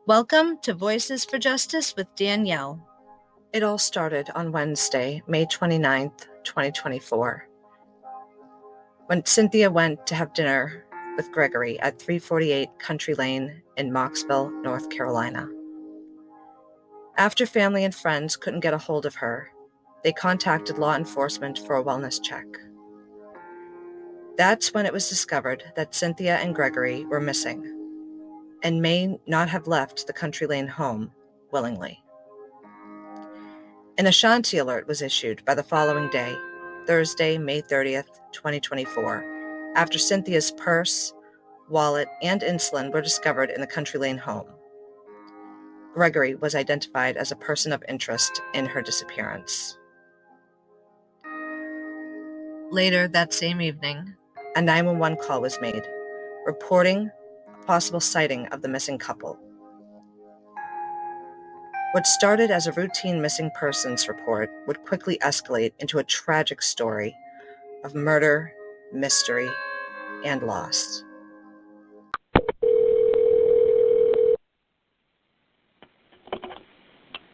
Welcome to Voices for Justice with Danielle. It all started on Wednesday, May 29th, 2024, when Cynthia went to have dinner with Gregory at 348 Country Lane in Mocksville, North Carolina. After family and friends couldn't get a hold of her, they contacted law enforcement for a wellness check. That's when it was discovered that Cynthia and Gregory were missing and may not have left the Country Lane home willingly. An Ashanti alert was issued by the following day, Thursday, May 30th, 2024, after Cynthia's purse, wallet, and insulin were discovered in the Country Lane home. Gregory was identified as a person of interest in her disappearance. Later that same evening, a 911 call was made, reporting a possible sighting of the missing couple. What started as a routine missing persons report would quickly escalate into a tragic story of murder, mystery, and loss.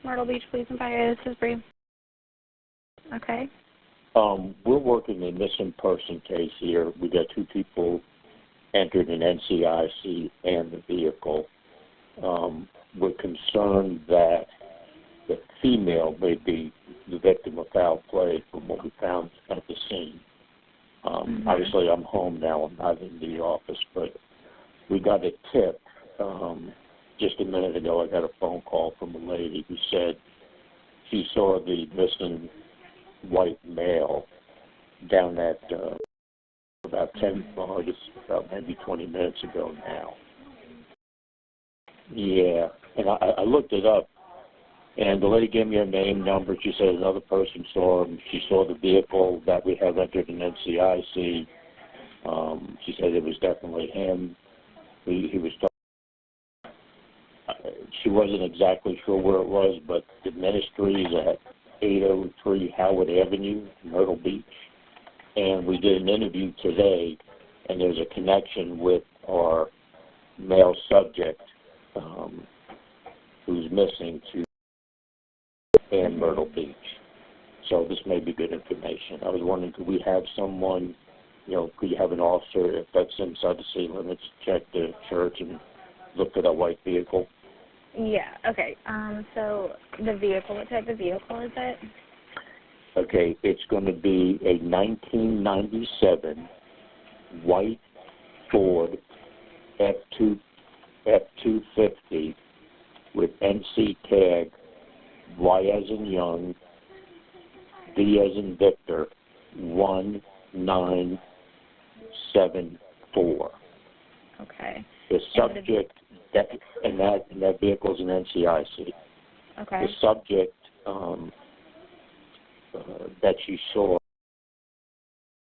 Myrtle Beach Police and Fire, this is Bree. Okay. We're working a missing person case here. We got two people entered in NCIC and the vehicle. We're concerned that the female may be the victim of foul play from what we found at the scene. Obviously, I'm home now. I'm not in the office, but we got a tip just a minute ago. I got a phone call from a lady who said she saw the missing white male down at about maybe 20 minutes ago now. Yeah, and I looked it up, and the lady gave me her name, number. She said another person saw him. She saw the vehicle that we have entered in NCIC. She said it was definitely him. He was she wasn't exactly sure where it was, but the ministry is at 803 Howard Avenue, Myrtle Beach. And we did an interview today, and there's a connection with our male subject who's missing to and Myrtle Beach. So this may be good information. I was wondering, could we have someone, could you have an officer, if that's inside the city limits, check the church and look for that white vehicle? Yeah, okay. So the vehicle, what type of vehicle is it? Okay, it's going to be a 1997 white Ford F-250 with NC tag Y as in Young, V as in Victor, 1974. Okay. The subject, that vehicle's an NCIC. Okay. The subject that you saw,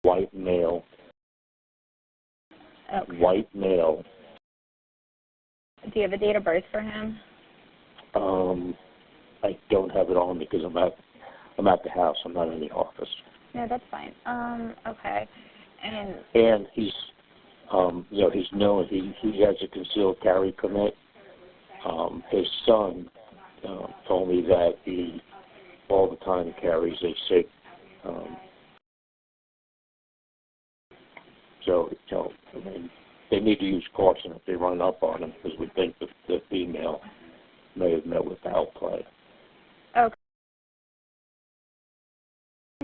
white male. Okay. White male. Do you have a date of birth for him? I don't have it on me because I'm at the house. I'm not in the office. No, that's fine. Okay. And he's he's known he has a concealed carry permit. His son told me that he all the time carries a SIG. I mean, they need to use caution if they run up on him because we think that the female may have met with foul play. Okay.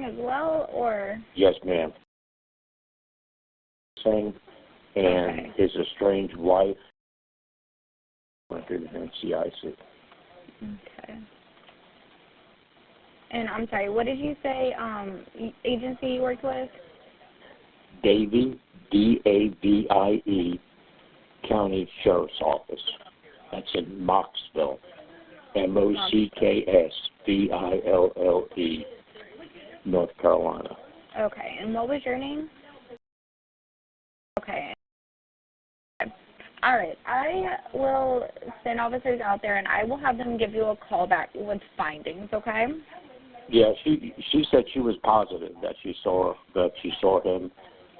As well, or? Yes, ma'am. And okay. his estranged wife went to the NCIC. Okay. And I'm sorry, what did you say agency you worked with? Davie, D-A-V-I-E, County Sheriff's Office. That's in Mocksville, M-O-C-K-S-V-I-L-L-E, North Carolina. Okay, and what was your name? Okay. All right, I will send officers out there, and I will have them give you a call back with findings, okay? Yeah, she said she was positive that she saw him,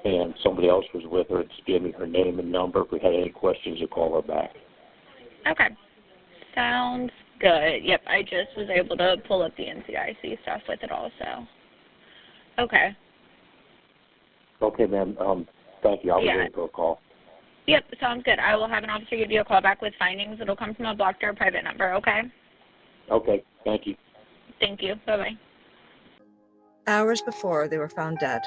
and somebody else was with her. Just gave me her name and number. If we had any questions, you call her back. Okay. Sounds good. Yep, I just was able to pull up the NCIC stuff with it also. Okay. Okay, ma'am. Thank you. I'll be Yeah. waiting for a call. Yep, sounds good. I will have an officer give you a call back with findings. It'll come from a blocked or a private number, okay? Okay, thank you. Thank you. Bye-bye. Hours before they were found dead,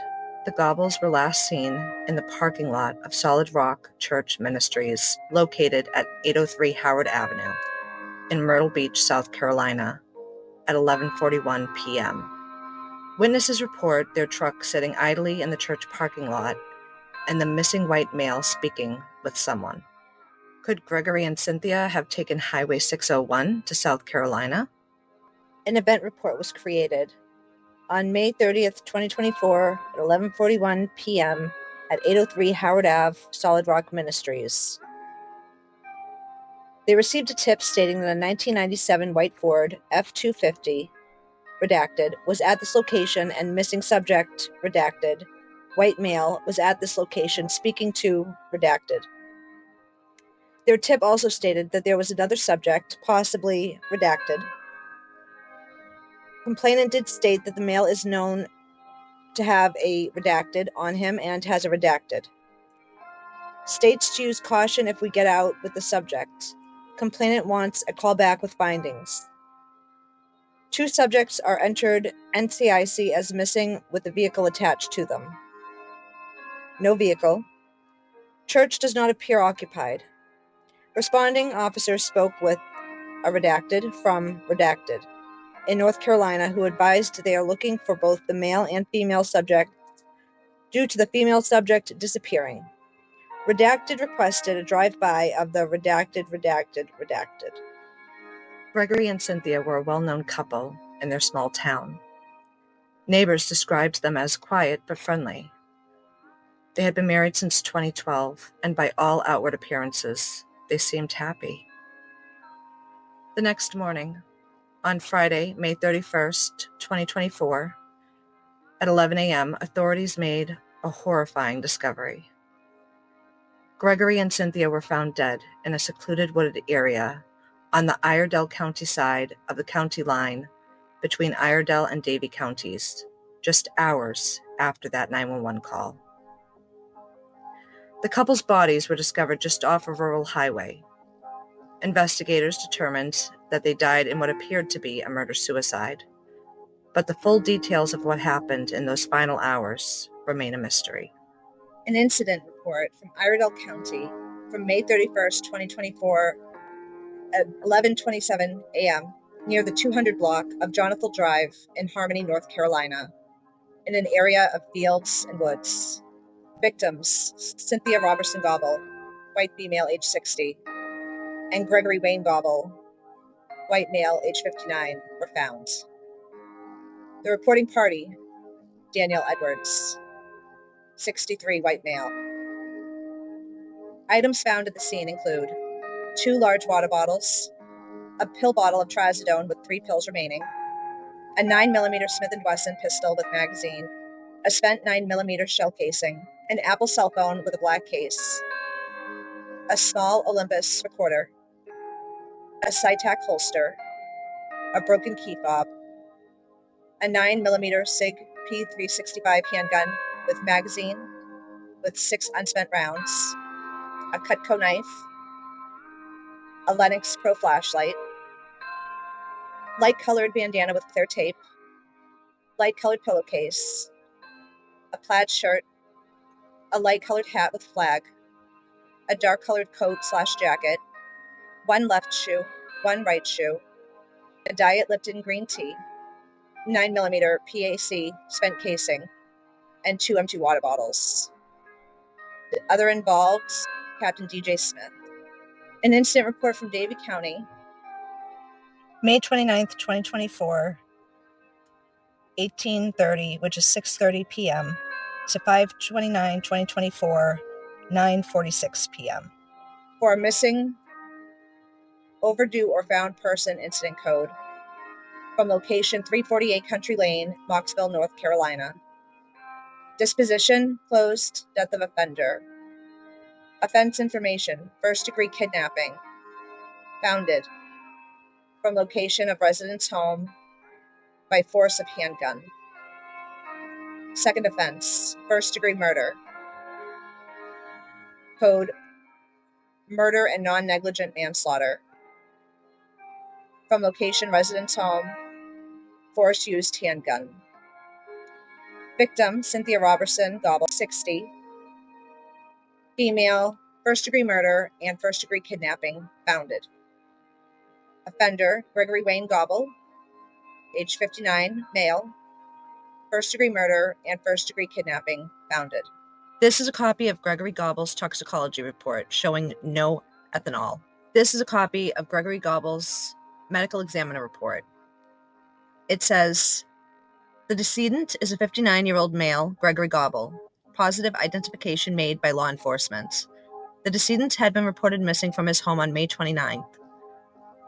the Gobbles were last seen in the parking lot of Solid Rock Church Ministries, located at 803 Howard Avenue in Myrtle Beach, South Carolina, at 11:41 p.m. Witnesses report their truck sitting idly in the church parking lot and the missing white male speaking with someone. Could Gregory and Cynthia have taken Highway 601 to South Carolina? An event report was created on May 30th, 2024 at 11:41 p.m. at 803 Howard Ave, Solid Rock Ministries. They received a tip stating that a 1997 white Ford F-250, redacted, was at this location and missing subject, redacted, white male, was at this location speaking to, redacted. Their tip also stated that there was another subject, possibly redacted. Complainant did state that the male is known to have a redacted on him and has a redacted. States to use caution if we get out with the subject. Complainant wants a call back with findings. 2 subjects are entered NCIC as missing with a vehicle attached to them. No vehicle. Church does not appear occupied. Responding officers spoke with a redacted from redacted in North Carolina who advised they are looking for both the male and female subjects due to the female subject disappearing. Redacted requested a drive-by of the redacted. Gregory and Cynthia were a well-known couple in their small town. Neighbors described them as quiet but friendly. They had been married since 2012, and by all outward appearances, they seemed happy. The next morning, on Friday, May 31st, 2024, at 11 a.m., authorities made a horrifying discovery. Gregory and Cynthia were found dead in a secluded wooded area on the Iredell County side of the county line between Iredell and Davie counties, just hours after that 911 call. The couple's bodies were discovered just off a rural highway. Investigators determined that they died in what appeared to be a murder-suicide, but the full details of what happened in those final hours remain a mystery. An incident report from Iredell County from May 31st, 2024 at 11:27 a.m. near the 200 block of Jonathan Drive in Harmony, North Carolina, in an area of fields and woods. Victims: Cynthia Robertson Gobble, white female, age 60, and Gregory Wayne Gobble, white male, age 59, were found. The reporting party: Danielle Edwards, 63, white male. Items found at the scene include 2 large water bottles, a pill bottle of trazodone with 3 pills remaining, a 9mm Smith & Wesson pistol with magazine, a spent 9mm shell casing, an Apple cell phone with a black case, a small Olympus recorder, a SciTac holster, a broken key fob, a 9mm SIG P365 handgun with magazine with 6 unspent rounds, a Cutco knife, a Lennox Pro flashlight, light-colored bandana with clear tape, light-colored pillowcase, a plaid shirt, a light-colored hat with flag, a dark-colored coat/jacket, 1 left shoe, 1 right shoe, a Diet Lipton green tea, 9mm PAC spent casing, and 2 empty water bottles. The other involved, Captain DJ Smith. An incident report from Davie County, May 29th, 2024, 18:30, which is 6:30 p.m., to 5/29/2024, 9:46 p.m. for a missing, overdue, or found person incident code from location 348 Country Lane, Mocksville, North Carolina. Disposition: closed, death of offender. Offense information: first-degree kidnapping. Founded: from location of residence home by force of handgun. Second offense, first-degree murder. Code murder and non-negligent manslaughter. From location residence home, force used handgun. Victim, Cynthia Robertson Gobble, 60. Female, first-degree murder and first-degree kidnapping, founded. Offender, Gregory Wayne Gobble, age 59, male, first-degree murder and first-degree kidnapping, founded. This is a copy of Gregory Gobble's toxicology report showing no ethanol. This is a copy of Gregory Gobble's medical examiner report. It says, the decedent is a 59-year-old male, Gregory Gobble. Positive identification made by law enforcement. The decedent had been reported missing from his home on May 29th.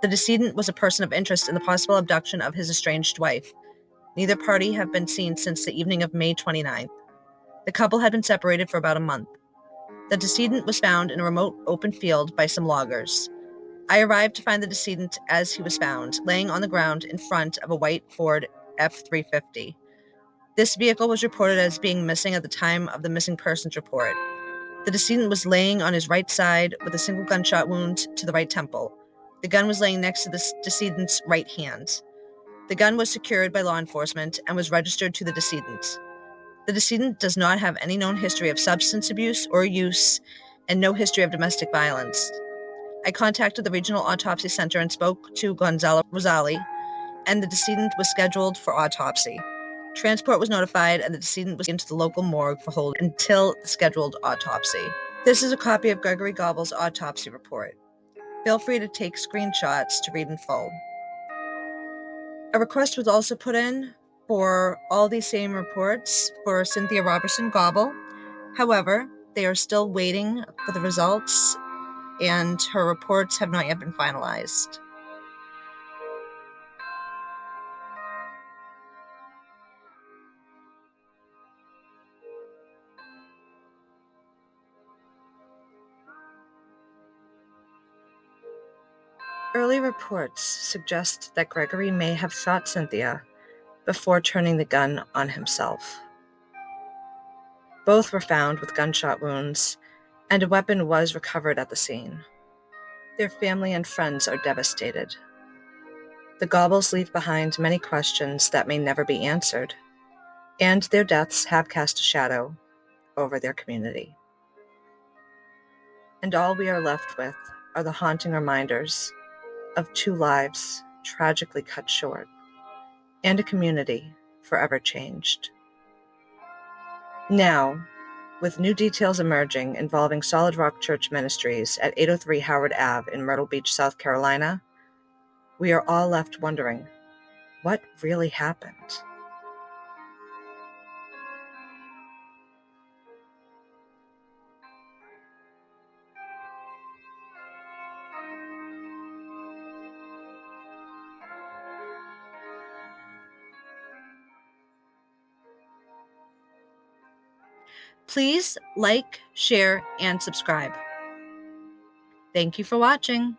The decedent was a person of interest in the possible abduction of his estranged wife. Neither party have been seen since the evening of May 29th. The couple had been separated for about a month. The decedent was found in a remote open field by some loggers. I arrived to find the decedent as he was found, laying on the ground in front of a white Ford F-350. This vehicle was reported as being missing at the time of the missing persons report. The decedent was laying on his right side with a single gunshot wound to the right temple. The gun was laying next to the decedent's right hand. The gun was secured by law enforcement and was registered to the decedent. The decedent does not have any known history of substance abuse or use and no history of domestic violence. I contacted the Regional Autopsy Center and spoke to Gonzalo Rosali, and the decedent was scheduled for autopsy. Transport was notified and the decedent was into the local morgue for hold until the scheduled autopsy. This is a copy of Gregory Gobble's autopsy report. Feel free to take screenshots to read in full. A request was also put in for all these same reports for Cynthia Robertson Gobble. However, they are still waiting for the results, and her reports have not yet been finalized. Early reports suggest that Gregory may have shot Cynthia before turning the gun on himself. Both were found with gunshot wounds, and a weapon was recovered at the scene. Their family and friends are devastated. The Gobbles leave behind many questions that may never be answered, and their deaths have cast a shadow over their community. And all we are left with are the haunting reminders of two lives tragically cut short, and a community forever changed. Now, with new details emerging involving Solid Rock Church Ministries at 803 Howard Ave in Myrtle Beach, South Carolina, we are all left wondering, what really happened? Please like, share, and subscribe. Thank you for watching.